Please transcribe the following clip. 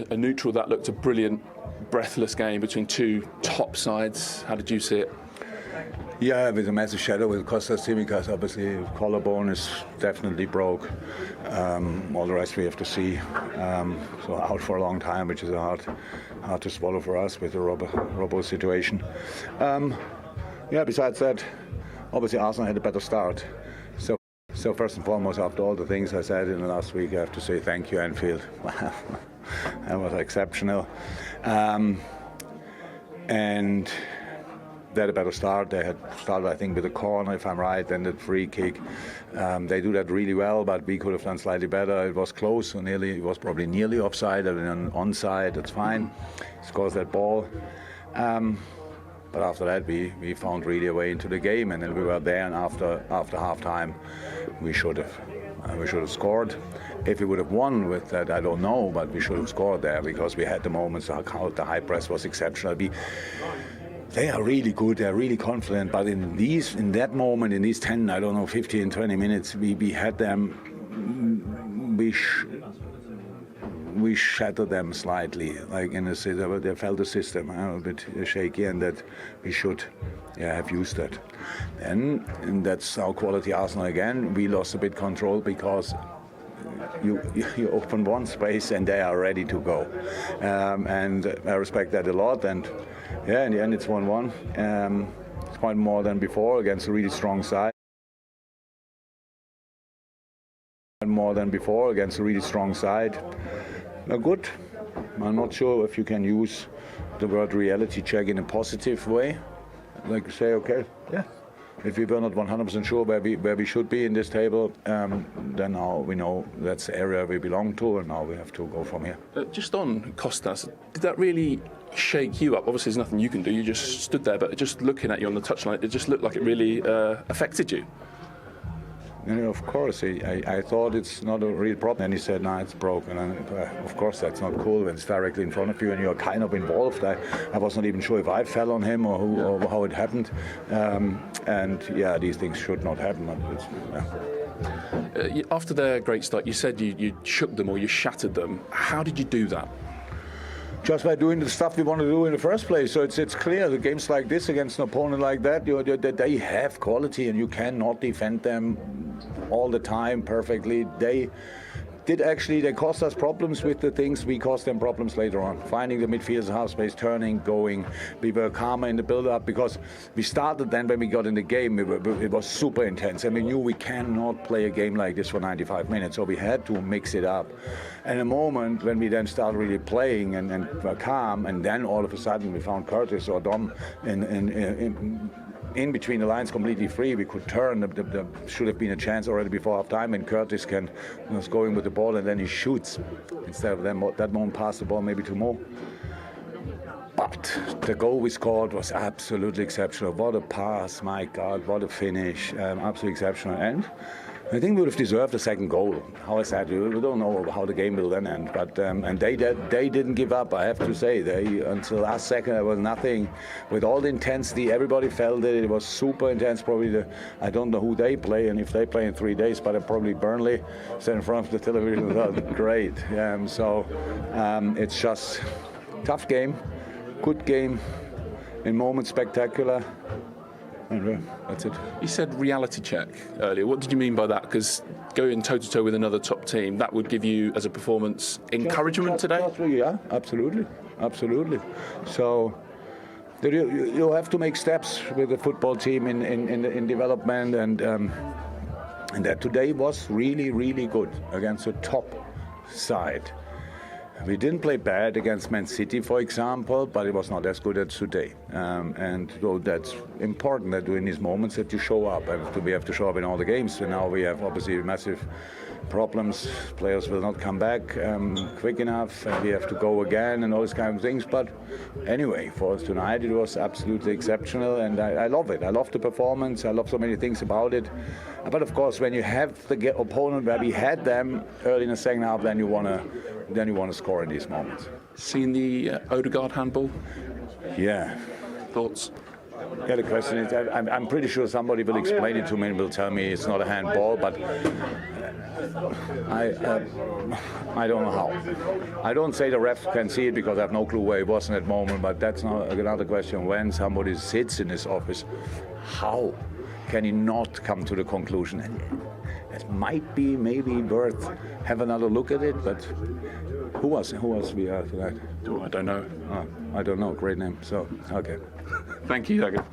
A neutral that looked a brilliant, breathless game between two top sides. How did you see it? Yeah, with a massive shadow with Kostas Tsimikas, obviously collarbone is definitely broke. All the rest we have to see. So out for a long time, which is hard to swallow for us with the Robo situation. Besides that, obviously Arsenal had a better start. So first and foremost, after all the things I said in the last week, I have to say thank you, Anfield. That was exceptional. And they had a better start. They had started, I think, with a corner, if I'm right, then the free kick. They do that really well, but we could have done slightly better. It was close, so it was probably nearly offside and onside. That's fine. Scores that ball. But after that, we found really a way into the game, and then we were there. And after half-time, we should have scored. If we would have won with that, I don't know, but we should have scored there because we had the moments. The high press was exceptional. They are really good. They're really confident. But in that moment, in these 10, 15, 20 minutes, we had them. We shattered them slightly, like in the system. They felt the system a bit shaky, and that we should have used that. And that's our quality Arsenal again. We lost a bit control because you open one space and they are ready to go. And I respect that a lot. And in the end, it's 1-1. It's quite more than before against a really strong side. Good. I'm not sure if you can use the word reality check in a positive way. Like say, okay, if we were not 100% sure where we should be in this table, then now we know that's the area we belong to, and now we have to go from here. Just on Kostas, did that really shake you up? Obviously, there's nothing you can do. You just stood there, but just looking at you on the touchline, it just looked like it really affected you. Of course, I thought it's not a real problem. And he said, no, it's broken. And of course, that's not cool when it's directly in front of you and you're kind of involved. I was not even sure if I fell on him or how it happened. These things should not happen. After their great start, you said you shook them or you shattered them. How did you do that? Just by doing the stuff we want to do in the first place. So it's clear, the games like this against an opponent like that, they have quality and you cannot defend them all the time perfectly. They caused us problems with the things we caused them problems later on. Finding the midfield's half space, turning, going. We were calmer in the build-up because we started then when we got in the game, it was super intense. And we knew we cannot play a game like this for 95 minutes, so we had to mix it up. And a moment when we then started really playing and were calm, and then all of a sudden we found Curtis or Dom in between the lines completely free. We could turn. There should have been a chance already before half time, and Curtis was going with the ball and then he shoots instead of that moment pass the ball maybe to Mo. But the goal we scored was absolutely exceptional. What a pass, my God, what a finish, absolutely exceptional. And I think we would have deserved a second goal. How I said, we don't know how the game will then end, but and they didn't give up. I have to say, until last second there was nothing. With all the intensity, everybody felt it. It was super intense. Probably I don't know who they play and if they play in 3 days, but probably Burnley sat in front of the television. Great. It's just tough game, good game, in moments spectacular. That's it. You said reality check earlier. What did you mean by that? Because going toe-to-toe with another top team, that would give you, as a performance, encouragement today? Yeah, absolutely. So you have to make steps with the football team in development, and that today was really, really good against the top side. We didn't play bad against Man City, for example, but it was not as good as today. And so that's important that in these moments that you show up. We have to show up in all the games. So now we have obviously massive problems. Players will not come back quick enough, and we have to go again and all these kind of things. But anyway, for us tonight, it was absolutely exceptional, and I love it. I love the performance. I love so many things about it. But of course, when you have the opponent where we had them early in the second half, then you want to score in these moments. Seen the Odegaard handball? Yeah. Thoughts? Yeah, the question is, I'm pretty sure somebody will explain it to me and will tell me it's not a handball, but I don't know how. I don't say the ref can see it because I have no clue where he was in that moment, but that's not another question. When somebody sits in his office, how can he not come to the conclusion? And it might be maybe worth have another look at it, but who was we are tonight? I don't know. I don't know. Great name. So, okay. Thank you, Jurgen.